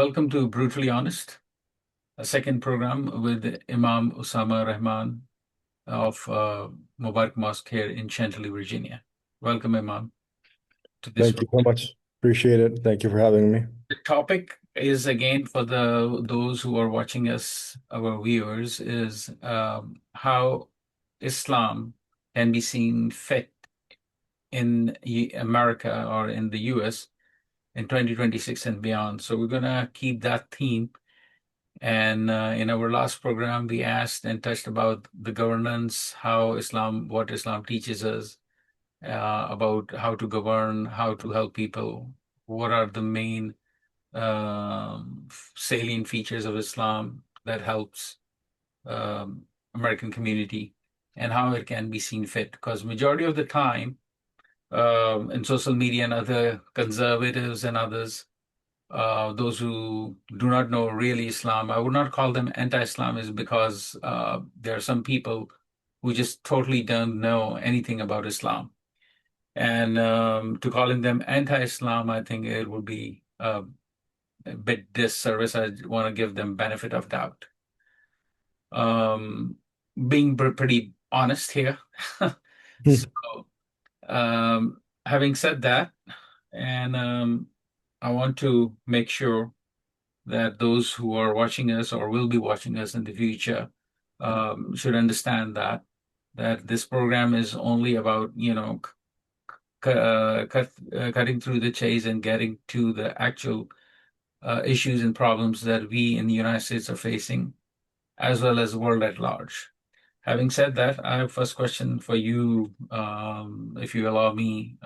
Welcome to Brutally Honest, a second program with Imam Osama Rahman of Mubarak Mosque here in Chantilly, Virginia. Welcome, Imam, to this Thank you so program. much. Appreciate it. Thank you for having me. The topic is again for those who are watching us, our viewers, is how Islam can be seen fit in America or in the US in 2026 and beyond. So we're gonna keep that theme. And in our last program, we asked and touched about the governance, what Islam teaches us about how to govern, how to help people, what are the main salient features of Islam that helps American community, and how it can be seen fit. Because majority of the time, in social media and other conservatives and others, those who do not know really Islam. I would not call them anti-Islamists because there are some people who just totally don't know anything about Islam. And to calling them anti-Islam, I think it would be a bit disservice. I want to give them benefit of doubt. Um, being pretty honest here. So, having said that, and I want to make sure that those who are watching us or will be watching us in the future should understand that this program is only about cutting through the chase and getting to the actual issues and problems that we in the United States are facing, as well as the world at large. Having said that, I have first question for you, if you allow me.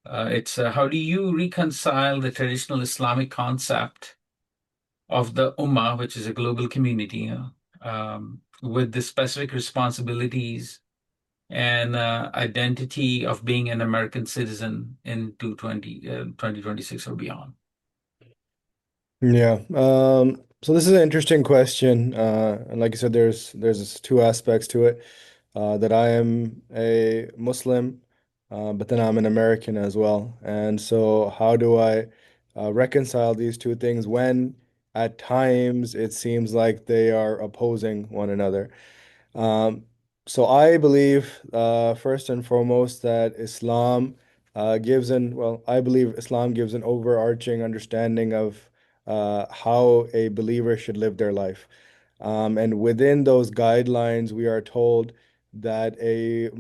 It's how do you reconcile the traditional Islamic concept of the Ummah, which is a global community, with the specific responsibilities and identity of being an American citizen in 2026 or beyond? Yeah. So this is an interesting question. And like you said, there's two aspects to it. That I am a Muslim, but then I'm an American as well. And so how do I reconcile these two things when at times it seems like they are opposing one another? Um, so I believe, first and foremost, that I believe Islam gives an overarching understanding of how a believer should live their life. And within those guidelines, we are told that a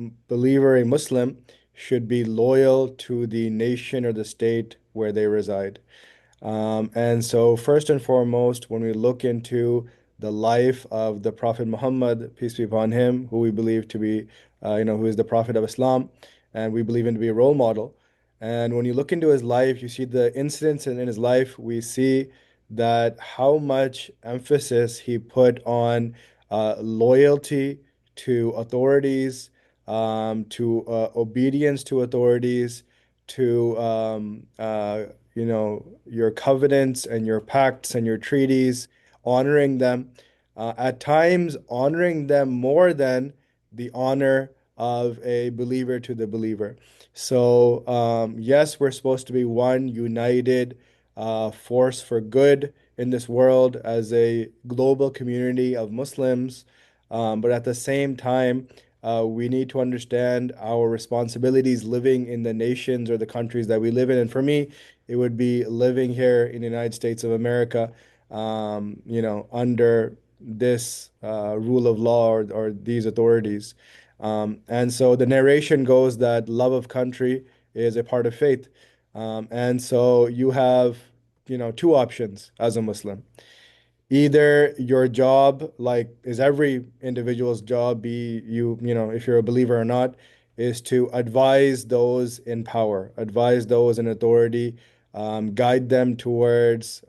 Muslim, should be loyal to the nation or the state where they reside. And so, first and foremost, when we look into the life of the Prophet Muhammad, peace be upon him, who we believe to be, who is the Prophet of Islam, and we believe him to be a role model. And when you look into his life, you see the incidents in his life, we see that how much emphasis he put on loyalty to authorities, to obedience to authorities, to your covenants and your pacts and your treaties, honoring them, at times honoring them more than the honor of a believer to the believer. So, yes, we're supposed to be one united force for good in this world as a global community of Muslims. But at the same time, we need to understand our responsibilities living in the nations or the countries that we live in. And for me, it would be living here in the United States of America, under this rule of law or these authorities. And so the narration goes that love of country is a part of faith. And so you have, two options as a Muslim. Either your job, like is every individual's job, be if you're a believer or not, is to advise those in power, advise those in authority, guide them towards,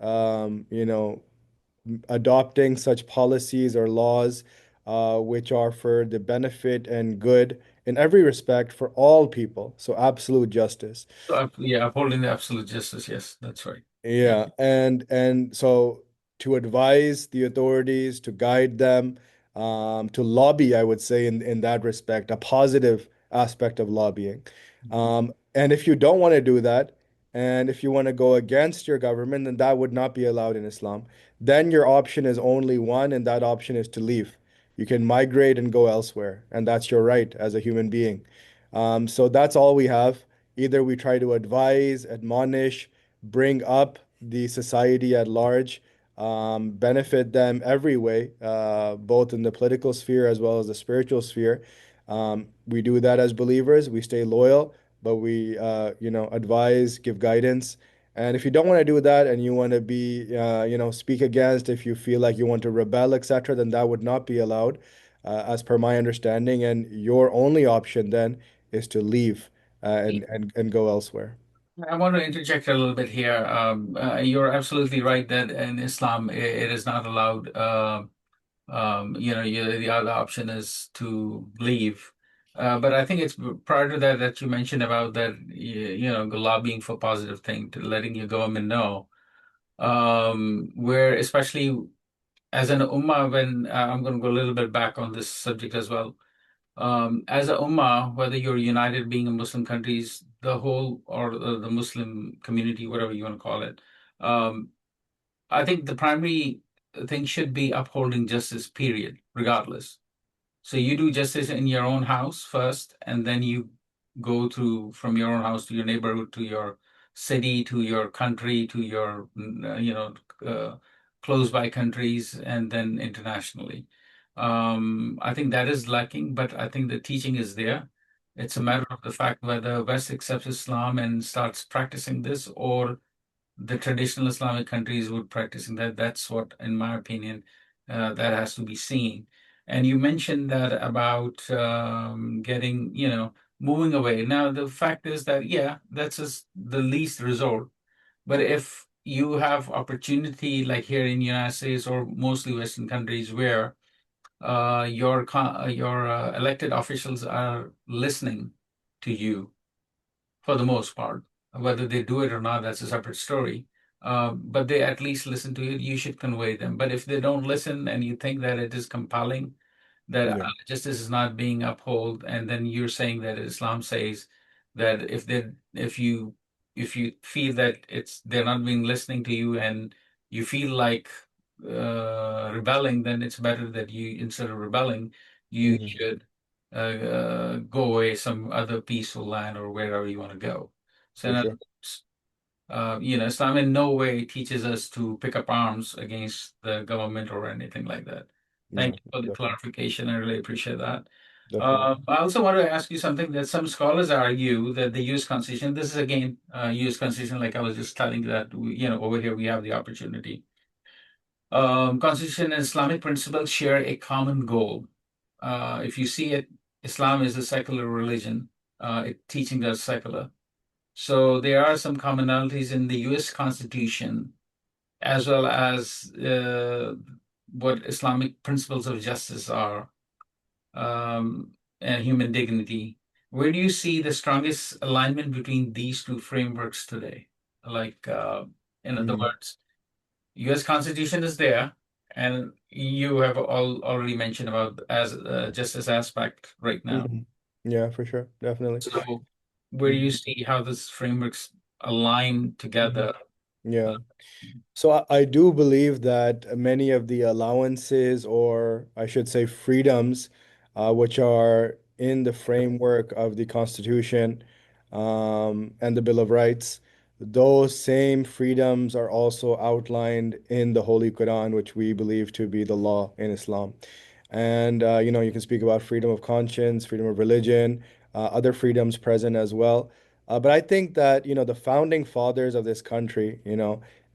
adopting such policies or laws, which are for the benefit and good in every respect for all people. So absolute justice. So, yeah, upholding the absolute justice. Yes, that's right. Yeah. Yeah, and so to advise the authorities, to guide them, to lobby, I would say in that respect, a positive aspect of lobbying. And if you don't want to do that, And if you want to go against your government, then that would not be allowed in Islam. Then your option is only one, and that option is to leave. You can migrate and go elsewhere, and that's your right as a human being. So that's all we have. Either we try to advise, admonish, bring up the society at large, benefit them every way, both in the political sphere as well as the spiritual sphere. We do that as believers. We stay loyal, but we, advise, give guidance. And if you don't want to do that and you want to be, speak against, if you feel like you want to rebel, etc., then that would not be allowed, as per my understanding. And your only option then is to leave, and go elsewhere. I want to interject a little bit here. You're absolutely right that in Islam it is not allowed. The other option is to leave. But I think it's prior to that that you mentioned about that, lobbying for positive thing, to letting your government know, where especially as an ummah, when I'm going to go a little bit back on this subject as well. As a ummah, whether you're united being in Muslim countries, the whole or the Muslim community, whatever you want to call it, um, I think the primary thing should be upholding justice, period, regardless. So you do justice in your own house first, and then you go through from your own house to your neighborhood, to your city, to your country, to your, uh, close by countries, and then internationally. I think that is lacking, but I think the teaching is there. It's a matter of the fact whether West accepts Islam and starts practicing this, or the traditional Islamic countries would practicing that. That's what, in my opinion, that has to be seen. And you mentioned that about getting, moving away. Now, the fact is that, yeah, that's just the least resort. But if you have opportunity, like here in the United States or mostly Western countries, where your elected officials are listening to you for the most part. Whether they do it or not, that's a separate story. But they at least listen to you. You should convey them. But if they don't listen and you think that it is compelling, that Yeah. justice is not being upheld, and then you're saying that Islam says that if you feel that they're not being listening to you, and you feel like rebelling, then it's better that you, instead of rebelling, you Hmm. should go away some other peaceful land or wherever you want to go. So For in other sure. words, Islam in no way teaches us to pick up arms against the government or anything like that. Thank No, you for the definitely. clarification. I really appreciate that. Definitely. I also want to ask you something that some scholars argue that the U.S. Constitution, this is again U.S. Constitution, like I was just telling that, over here we have the opportunity. Constitution and Islamic principles share a common goal. If you see it, Islam is a secular religion. Teaching that's secular. So there are some commonalities in the U.S. Constitution, as well as what Islamic principles of justice are, and human dignity. Where do you see the strongest alignment between these two frameworks today? Like, in other Hmm. words, U.S. Constitution is there, and you have already mentioned about as justice aspect right now. Hmm. Yeah, for sure. Definitely. So, where do you Mhm. see how these frameworks align Mhm. together? Yeah. So I do believe that many of the allowances, or I should say freedoms, which are in the framework of the Constitution, and the Bill of Rights, those same freedoms are also outlined in the Holy Quran, which we believe to be the law in Islam. And you can speak about freedom of conscience, freedom of religion, other freedoms present as well. But I think that, the founding fathers of this country,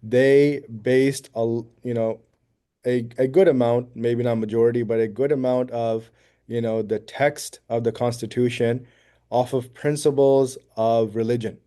they based a good amount, maybe not majority, but a good amount of, the text of the Constitution off of principles of religion.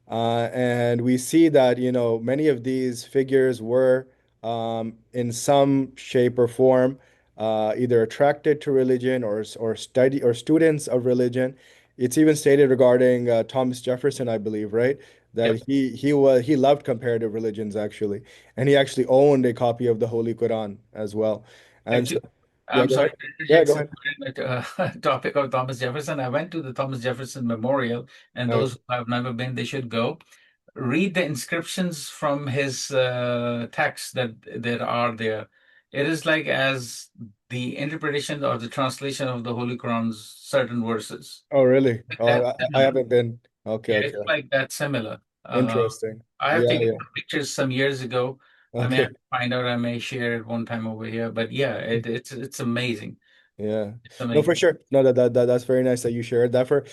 And we see that, many of these figures were, in some shape or form, either attracted to religion, or study or students of religion. It's even stated regarding Thomas Jefferson, I believe, right? Yep. That he loved comparative religions actually, and he actually owned a copy of the Holy Quran as well. And so, Actually, yeah, I'm go sorry ahead. to Yeah, interject go since ahead. we're in the topic of Thomas Jefferson. I went to the Thomas Jefferson Memorial, and Oh, those who have never been, they should go. read the inscriptions from his texts that are there, it is like as the interpretation or the translation of the Holy Quran's certain verses. Oh, really? Like Oh, that I similar. haven't been. Okay, Yeah, okay. it's like that similar. Interesting. I have Yeah, taken yeah. some pictures some years ago. I may have Okay. to find out. I may share it one time over here. But yeah, it's amazing. Yeah. It's No, for amazing. sure. No, that's very nice that you shared that. For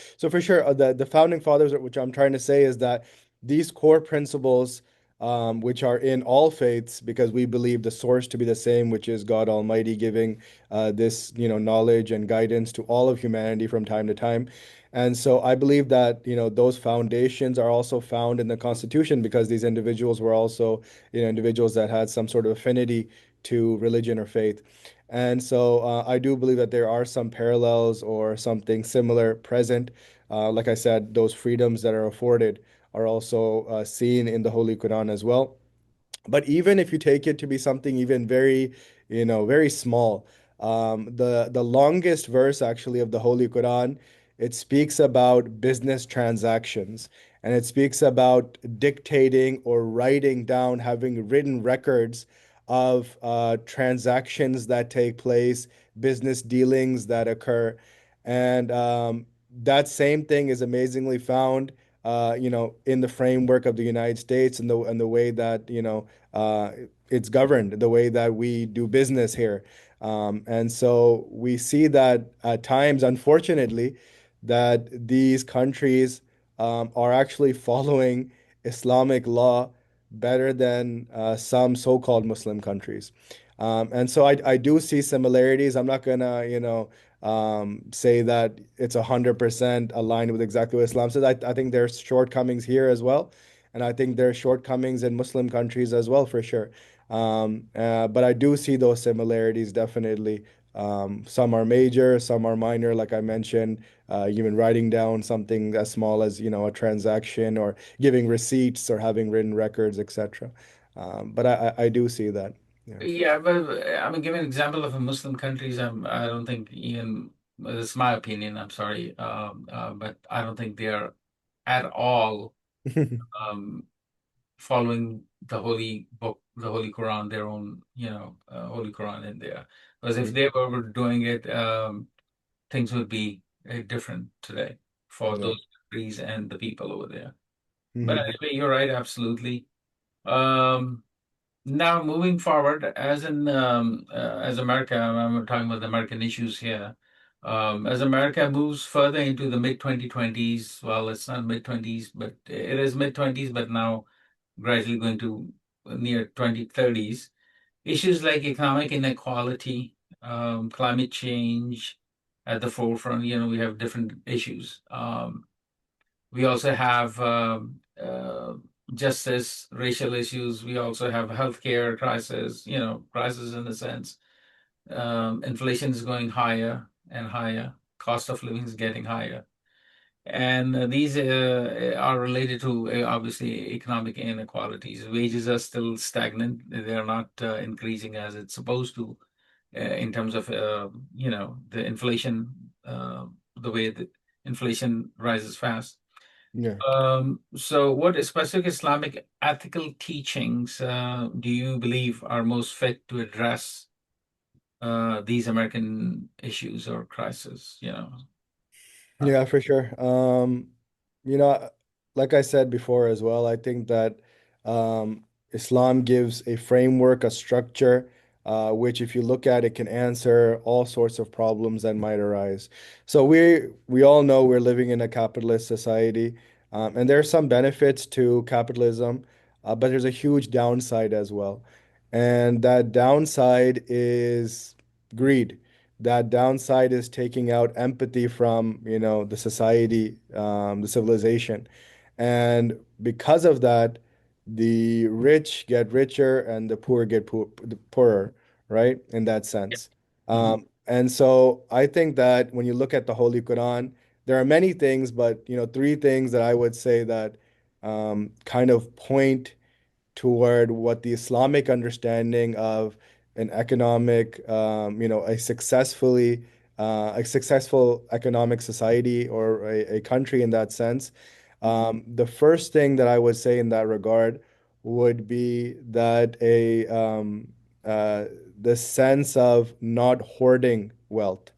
sure, the founding fathers, which I'm trying to say is that these core principles, which are in all faiths, because we believe the source to be the same, which is God Almighty giving this, knowledge and guidance to all of humanity from time to time. And so I believe that, those foundations are also found in the Constitution because these individuals were also, individuals that had some sort of affinity to religion or faith. And so I do believe that there are some parallels or something similar present. Like I said, those freedoms that are afforded are also seen in the Holy Quran as well. But even if you take it to be something even very, very small, the longest verse actually of the Holy Quran, it speaks about business transactions, and it speaks about dictating or writing down, having written records of transactions that take place, business dealings that occur, and that same thing is amazingly found, in the framework of the United States and the way that, uh, it's governed, the way that we do business here. And so we see that at times, unfortunately, that these countries are actually following Islamic law better than some so-called Muslim countries. And so I do see similarities. I'm not gonna, say that it's 100% aligned with exactly what Islam says. I think there's shortcomings here as well. And I think there's shortcomings in Muslim countries as well, for sure. But I do see those similarities definitely. Some are major, some are minor, like I mentioned, even writing down something as small as, a transaction or giving receipts or having written records, etc. But I do see that. Yeah. Yeah, but I mean, give an example of a Muslim countries. I don't think even, well, it's my opinion. I'm sorry, but I don't think they are at all um, following the holy book, the Holy Quran, their own, Holy Quran in there. Because if they were doing it, things would be different today for Yeah. those countries and the people over there. But Mhm. anyway, you're right, absolutely. Um, Now, moving forward, as America, I'm talking about the American issues here. As America moves further into the mid 2020s, well, it's not mid 20s, but it is mid 20s, but now gradually going to near 2030s. Issues like economic inequality, climate change at the forefront. We have different issues. We also have justice, racial issues. We also have healthcare crisis, crisis in the sense inflation is going higher and higher, cost of living is getting higher. And these are related to obviously economic inequalities. Wages are still stagnant, they are not increasing as it's supposed to in terms of, the inflation, the way that inflation rises fast. Yeah. So what specific Islamic ethical teachings do you believe are most fit to address these American issues or crises? Uh, Yeah, for sure. You know, like I said before as well, I think that Islam gives a framework, a structure, which, if you look at it, can answer all sorts of problems that might arise. So we all know we're living in a capitalist society, and there are some benefits to capitalism, but there's a huge downside as well. And that downside is greed. That downside is taking out empathy from, the society, the civilization. And because of that, the rich get richer and the poor get poorer, right? In that sense. mhm. And so I think that when you look at the Holy Quran, there are many things, but, three things that I would say that kind of point toward what the Islamic understanding of an economic, a successful economic society or a country in that sense. The first thing that I would say in that regard would be that uh, the sense of not hoarding wealth,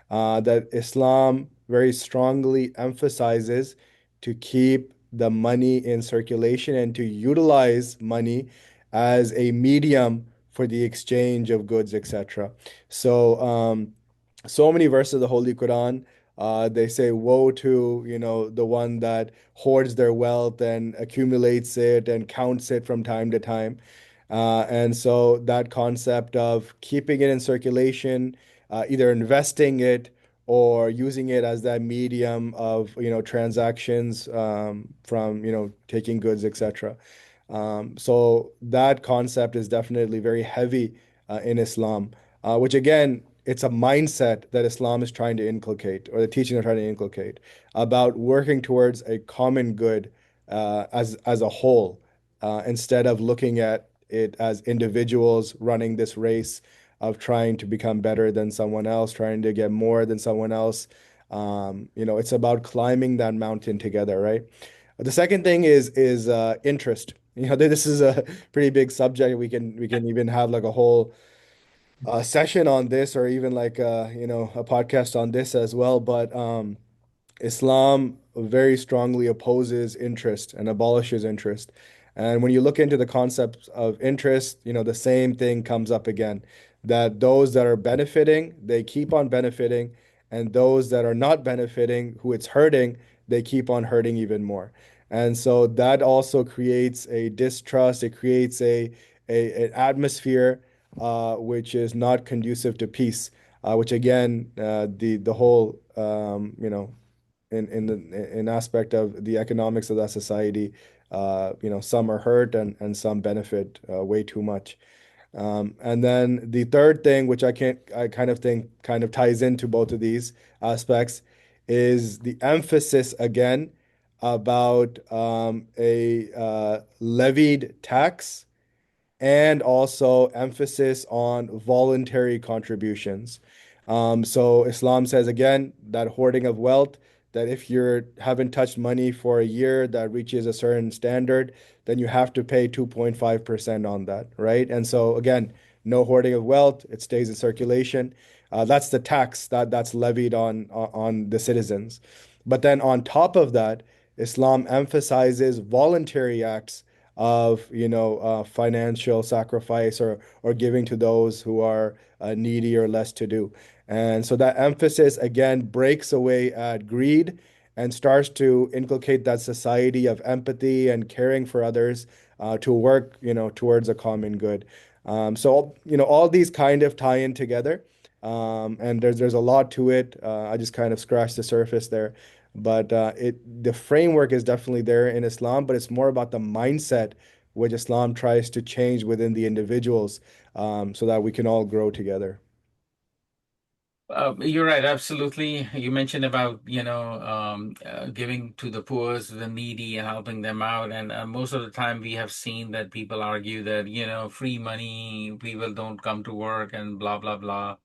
that Islam very strongly emphasizes to keep the money in circulation and to utilize money as a medium for the exchange of goods, etc. So, so many verses of the Holy Quran, they say, "Woe to, the one that hoards their wealth and accumulates it and counts it from time to time." And so that concept of keeping it in circulation, either investing it or using it as that medium of, transactions, from, taking goods, etc. So that concept is definitely very heavy in Islam, which again, it's a mindset that Islam is trying to inculcate, or the teaching they're trying to inculcate, about working towards a common good as a whole, instead of looking at it as individuals running this race of trying to become better than someone else, trying to get more than someone else. It's about climbing that mountain together, right? The second thing is interest. This is a pretty big subject. We can even have like a whole session on this, or even like a podcast on this as well. But Islam very strongly opposes interest and abolishes interest. And when you look into the concept of interest, the same thing comes up again, that those that are benefiting, they keep on benefiting, and those that are not benefiting, who it's hurting, they keep on hurting even more. And so that also creates a distrust, it creates an atmosphere which is not conducive to peace, which again, the whole in aspect of the economics of that society, some are hurt and some benefit way too much. And then the third thing, which I kind of think kind of ties into both of these aspects, is the emphasis again about a levied tax, and also emphasis on voluntary contributions. So Islam says again that hoarding of wealth, that if you haven't touched money for a year that reaches a certain standard, then you have to pay 2.5% on that, right? And so again, no hoarding of wealth, it stays in circulation. That's the tax that's levied on the citizens. But then on top of that, Islam emphasizes voluntary acts of financial sacrifice, or giving to those who are needy or less to do. And so that emphasis again breaks away at greed and starts to inculcate that society of empathy and caring for others, to work towards a common good. So all these kind of tie in together. And there's a lot to it. I just kind of scratched the surface there. But the framework is definitely there in Islam, but it's more about the mindset which Islam tries to change within the individuals, so that we can all grow together. You're right, absolutely. You mentioned about, giving to the poor, the needy, and helping them out. And most of the time, we have seen that people argue that, free money, people don't come to work, and blah, blah, blah.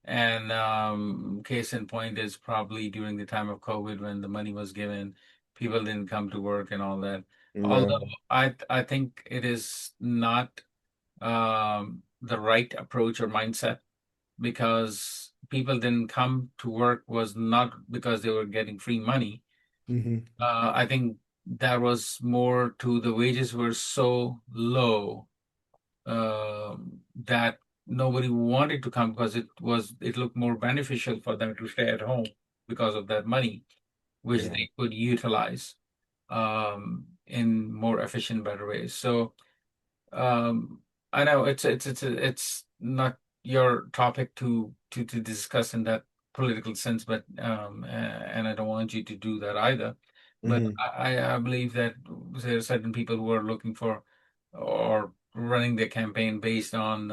And case in point is probably during the time of COVID when the money was given, people didn't come to work and all that. Although No. I think it is not the right approach or mindset, because people didn't come to work was not because they were getting free money. Hmm. I think that was more to the wages were so low that nobody wanted to come, because it looked more beneficial for them to stay at home because of that money, which Yeah. they could utilize in more efficient, better ways. So um, I know it's not your topic to discuss in that political sense, but and I don't want you to do that either. But Hmm. I believe that there are certain people who are looking for or running their campaign based on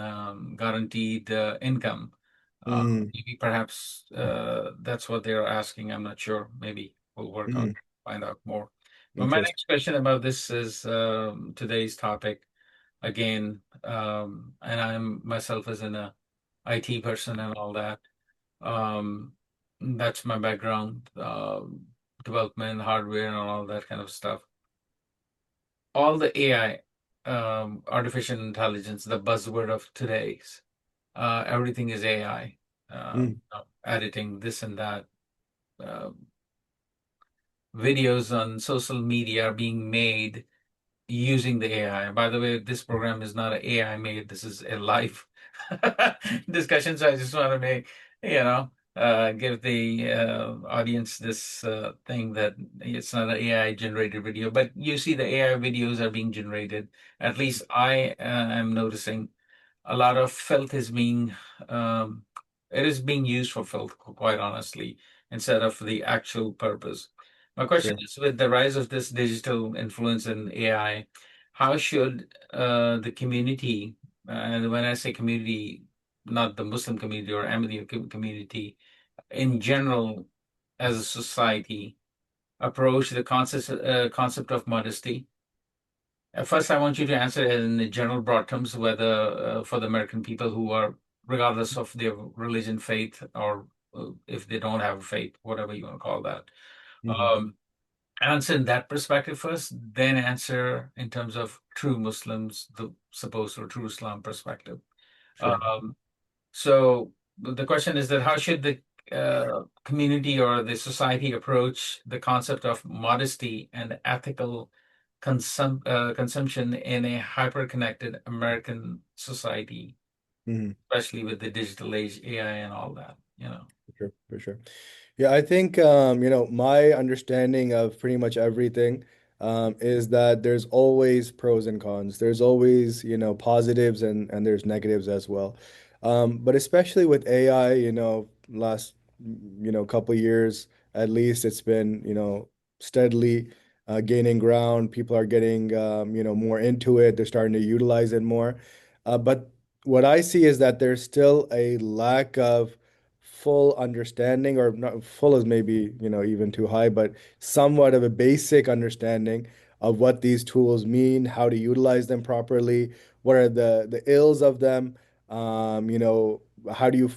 guaranteed income. Hmm. Maybe perhaps that's what they're asking. I'm not sure. Maybe we'll work on Hmm. find out more. But my Interesting. next question about this is today's topic again, and I'm myself as an IT person and all that. Um, that's my background. development, hardware, and all that kind of stuff. All the AI, artificial intelligence, the buzzword of today's, everything is AI, Mm, editing this and that. Uh, Videos on social media are being made using the AI. By the way, this program is not an AI made. This is a live discussion. So I just want to give the audience this thing that it's not an AI generated video, but you see the AI videos are being generated. At least I am noticing a lot of filth is being, um, it is being used for filth, quite honestly, instead of the actual purpose. My question sure. is, with the rise of this digital influence in AI, how should the community, and when I say community, not the Muslim community or Ahmadiyya community, in general, as a society, approach the concept of modesty? First, I want you to answer in the general broad terms whether for the American people who are, regardless of their religion, faith, or if they don't have a faith, whatever you want to call that. Hmm. Um, Answer in that perspective first, then answer in terms of true Muslims, the supposed or true Islam perspective. Sure. Um, so the question is that how should the community or the society approach the concept of modesty and ethical consumption in a hyper-connected American society, Hmm. especially with the digital age, AI, and all that, you know? For sure. For sure. Yeah, I think my understanding of pretty much everything is that there's always pros and cons. There's always, positives and there's negatives as well. But especially with AI, last, couple years at least, it's been, steadily gaining ground. People are getting, more into it. They're starting to utilize it more. But what I see is that there's still a lack of full understanding, or not full is maybe, even too high, but somewhat of a basic understanding of what these tools mean, how to utilize them properly, what are the ills of them, how do you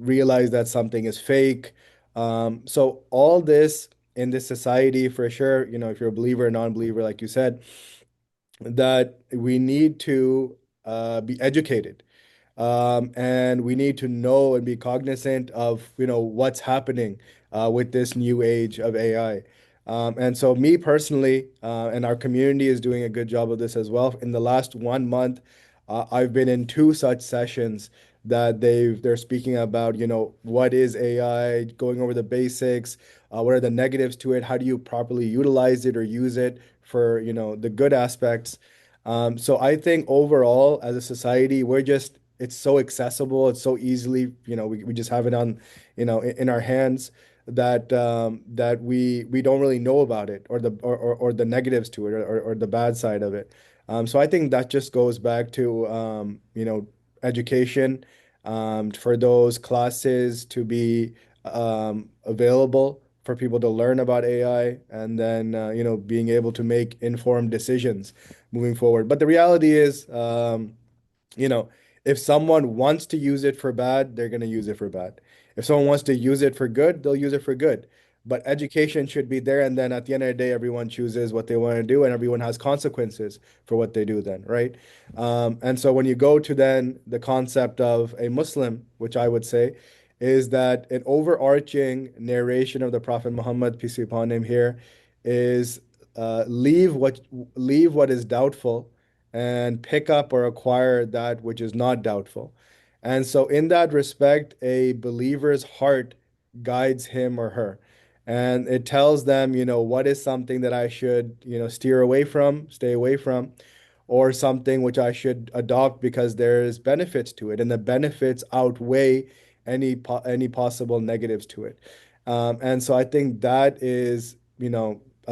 realize that something is fake? So all this in this society, for sure, if you're a believer or non-believer, like you said, that we need to be educated, and we need to know and be cognizant of, what's happening with this new age of AI. And so me personally, and our community is doing a good job of this as well. In the last 1 month, I've been in two such sessions that they're speaking about, what is AI, going over the basics, what are the negatives to it, how do you properly utilize it or use it for, the good aspects. So I think overall, as a society, it's so accessible, it's so easily, we just have it on, in our hands, that we don't really know about it, or the negatives to it, or the bad side of it. So I think that just goes back to, education, for those classes to be available for people to learn about AI, and then being able to make informed decisions moving forward. But the reality is, you know, if someone wants to use it for bad, they're going to use it for bad. If someone wants to use it for good, they'll use it for good. But education should be there, and then at the end of the day, everyone chooses what they want to do, and everyone has consequences for what they do then, right? And so when you go to then the concept of a Muslim, which I would say is that an overarching narration of the Prophet Muhammad, peace be upon him, here is leave what is doubtful and pick up or acquire that which is not doubtful. And so, in that respect, a believer's heart guides him or her. And it tells them, what is something that I should, steer away from, stay away from, or something which I should adopt because there's benefits to it, and the benefits outweigh any possible negatives to it. And so I think that is,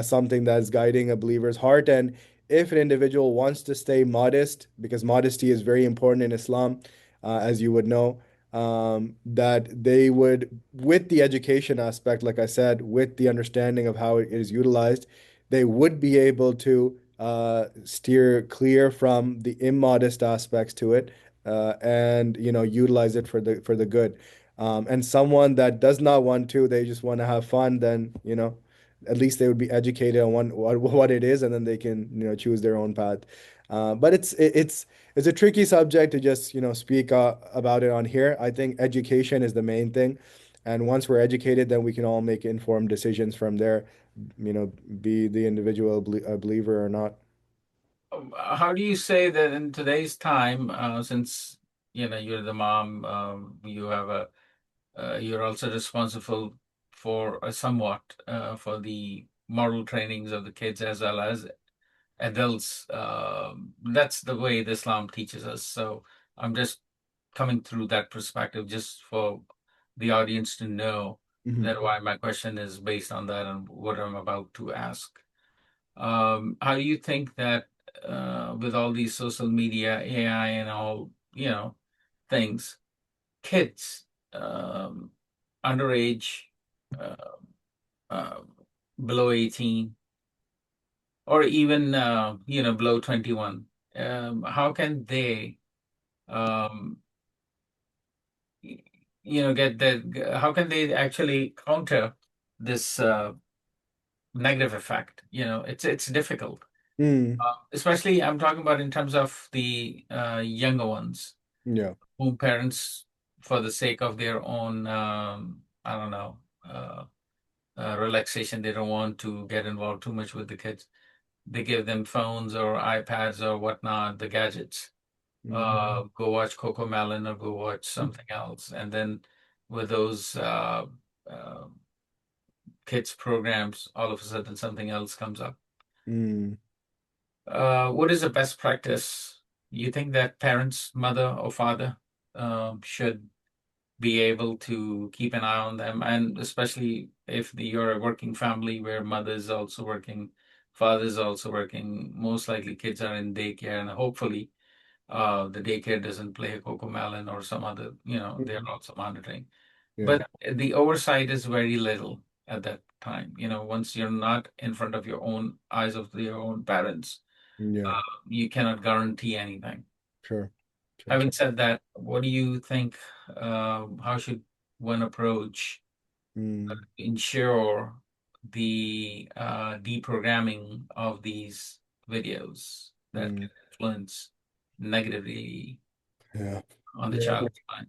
something that is guiding a believer's heart. And if an individual wants to stay modest, because modesty is very important in Islam, as you would know, that they would, with the education aspect, like I said, with the understanding of how it is utilized, they would be able to steer clear from the immodest aspects to it, and utilize it for the good. And someone that does not want to, they just want to have fun, then at least they would be educated on what it is, and then they can, choose their own path. But it's a tricky subject to just, speak about it on here. I think education is the main thing. And once we're educated, then we can all make informed decisions from there, be the individual a believer or not. How do you say that in today's time, since you're the mom, you have you're also responsible for somewhat for the moral trainings of the kids as well as adults. That's the way the Islam teaches us. So I'm just coming through that perspective, just for the audience to know Mhm. that why my question is based on that and what I'm about to ask. How do you think that with all these social media, AI, and all, things, kids underage, uh, uh, below 18, or even below 21, how can they um, y- get that? How can they actually counter this negative effect? It's difficult. Mm, Especially I'm talking about in terms of the younger ones, yeah. whom parents, for the sake of their own, I don't know, relaxation, they don't want to get involved too much with the kids. They give them phones or iPads or whatnot, the gadgets. Mm, Go watch Coco Melon or go watch something else, and then with those uh, kids programs, all of a sudden something else comes up. mm, What is the best practice? You think that parents, mother or father, should be able to keep an eye on them, and especially if you're a working family where mother is also working, father is also working, most likely kids are in daycare, and hopefully, the daycare doesn't play a Coco Melon or some other, they're mm, also monitoring. yeah. But the oversight is very little at that time. Once you're not in front of your own eyes of your own parents, Yeah. you cannot guarantee anything. Sure. Sure. Having said that, what do you think? How should one approach Mm, ensure the deprogramming of these videos that mm, can influence negatively yeah. on the Yeah. child's mind?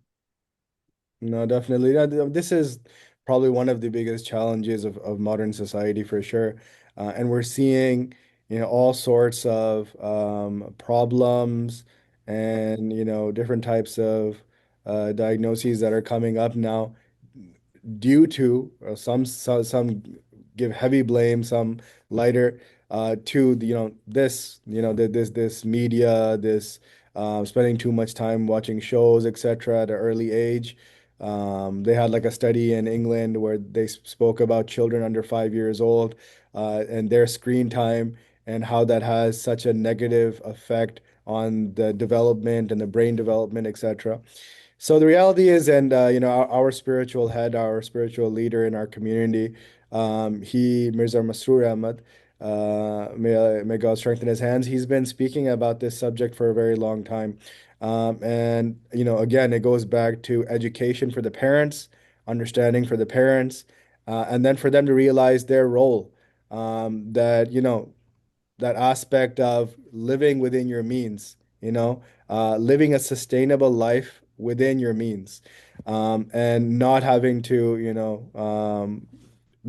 No, definitely. Yeah, this is probably one of the biggest challenges of modern society for sure. And we're seeing, all sorts of problems and, different types of diagnoses that are coming up now due to some give heavy blame, some lighter to this this media, this spending too much time watching shows, etc. at an early age. They had like a study in England where they spoke about children under 5 years old and their screen time and how that has such a negative effect on the development and the brain development, etc. So the reality is, and our spiritual head, our spiritual leader in our community, he Mirza Masroor Ahmad, may God strengthen his hands. He's been speaking about this subject for a very long time, and again, it goes back to education for the parents, understanding for the parents, and then for them to realize their role. That that aspect of living within your means, living a sustainable life within your means, and not having to,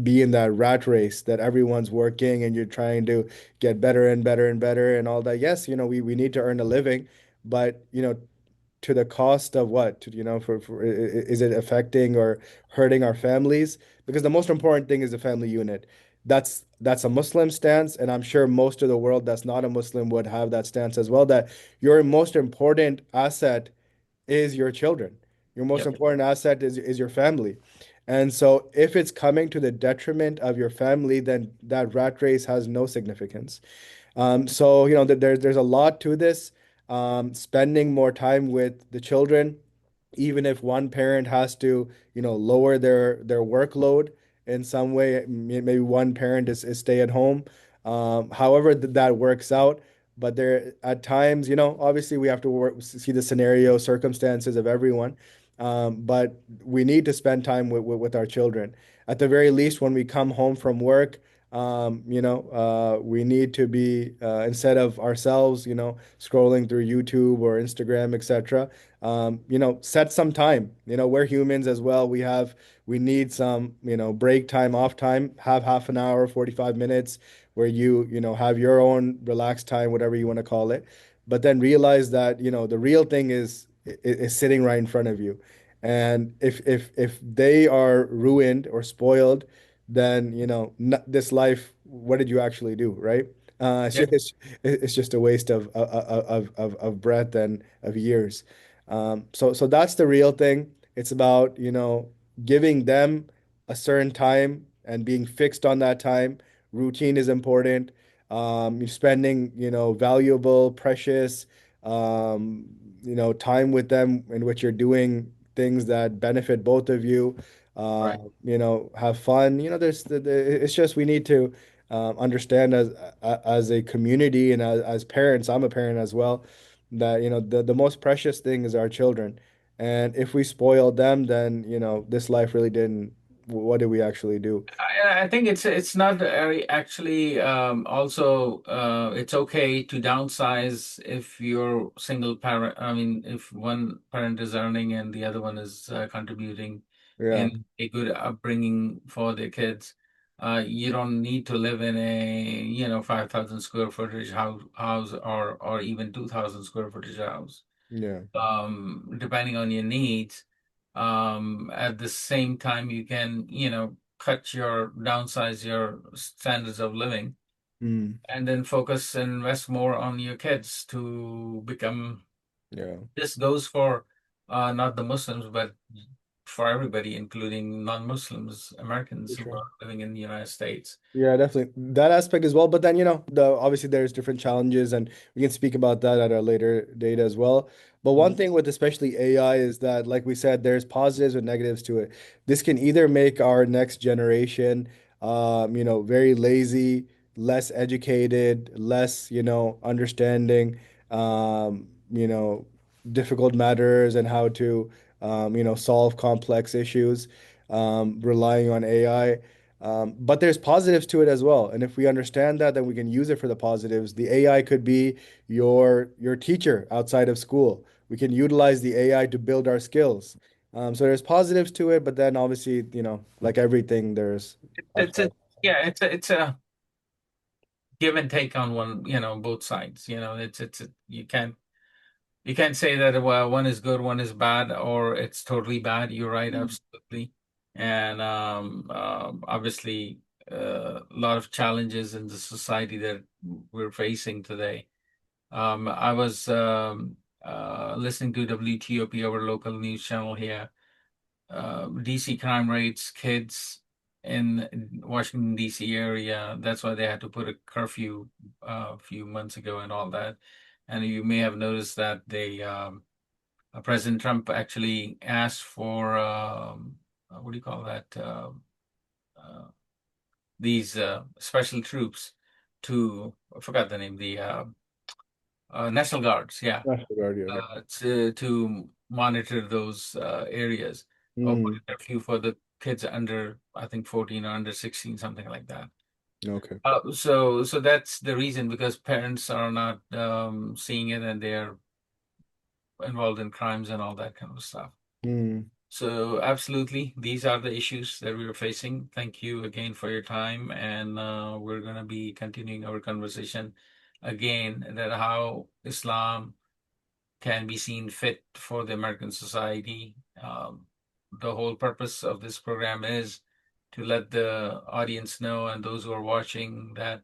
be in that rat race that everyone's working and you're trying to get better and better and better and all that. Yes, we need to earn a living, but, to the cost of what? Is it affecting or hurting our families? Because the most important thing is the family unit. That's a Muslim stance, and I'm sure most of the world that's not a Muslim would have that stance as well, that your most important asset is your children. Your most Yep. important asset is your family. And so if it's coming to the detriment of your family, then that rat race has no significance. So there's a lot to this. Spending more time with the children, even if one parent has to, lower their workload in some way, maybe one parent is stay at home. However that works out, but there at times, obviously we have to see the scenario, circumstances of everyone. But we need to spend time with our children. At the very least, when we come home from work, We need to be instead of ourselves, scrolling through YouTube or Instagram, etc. Set some time. We're humans as well. We need some, break time, off time. Have half an hour, 45 minutes where have your own relaxed time, whatever you want to call it. But then realize that, the real thing is sitting right in front of you. And if they are ruined or spoiled, then this life, what did you actually do, right? Yeah. It's just a waste of breath and of years. So that's the real thing. It's about giving them a certain time and being fixed on that time. Routine is important. You're spending valuable, precious time with them in which you're doing things that benefit both of you. Uh, Right. have fun. It's just we need to understand as a community and as parents. I'm a parent as well. That the most precious thing is our children, and if we spoil them, then this life really didn't. What did we actually do? I think it's not actually also it's okay to downsize if you're single parent. I mean, if one parent is earning and the other one is contributing Yeah. in a good upbringing for their kids. You don't need to live in a 5,000 square footage house or even 2,000 square footage house. Yeah. Depending on your needs. At the same time, you can, downsize your standards of living Mm. and then focus and invest more on your kids to become, Yeah. this goes for not the Muslims, but for everybody, including non-Muslims, For Americans who sure. are living in the United States. Yeah, definitely that aspect as well. But then, obviously there's different challenges, and we can speak about that at a later date as well. But one Mhm. thing with especially AI is that, like we said, there's positives and negatives to it. This can either make our next generation, very lazy, less educated, less, understanding, um, you know, difficult matters and how to, solve complex issues, relying on AI. But there's positives to it as well. And if we understand that, then we can use it for the positives. The AI could be your teacher outside of school. We can utilize the AI to build our skills. So there's positives to it, but then obviously, like everything, there's It's a upside. yeah, it's a give and take on one, both sides. You can't say that well one is good, one is bad, or it's totally bad. You're right, absolutely. And obviously, a lot of challenges in the society that we're facing today. I was listening to WTOP, our local news channel here. DC crime rates, kids in Washington DC area. That's why they had to put a curfew a few months ago and all that. And you may have noticed that President Trump actually asked for what do you call that? Uh, these special troops to I forgot the name, the National Guards, yeah, National Guard, yeah. to monitor those areas or put Mm, a curfew for the kids under, I think, 14 or under 16, something like that. okay. So that's the reason because parents are not seeing it and they're involved in crimes and all that kind of stuff. Mm, So absolutely, these are the issues that we are facing. Thank you again for your time, and we're going to be continuing our conversation again that how Islam can be seen fit for the American society. The whole purpose of this program is to let the audience know and those who are watching that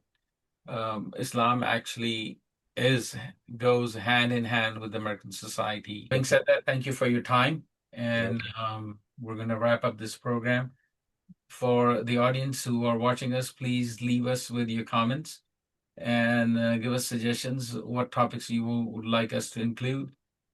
Islam actually is goes hand in hand with American society. Having said that, thank you for your time, and okay. we're going to wrap up this program. For the audience who are watching us, please leave us with your comments and give us suggestions what topics you would like us to include.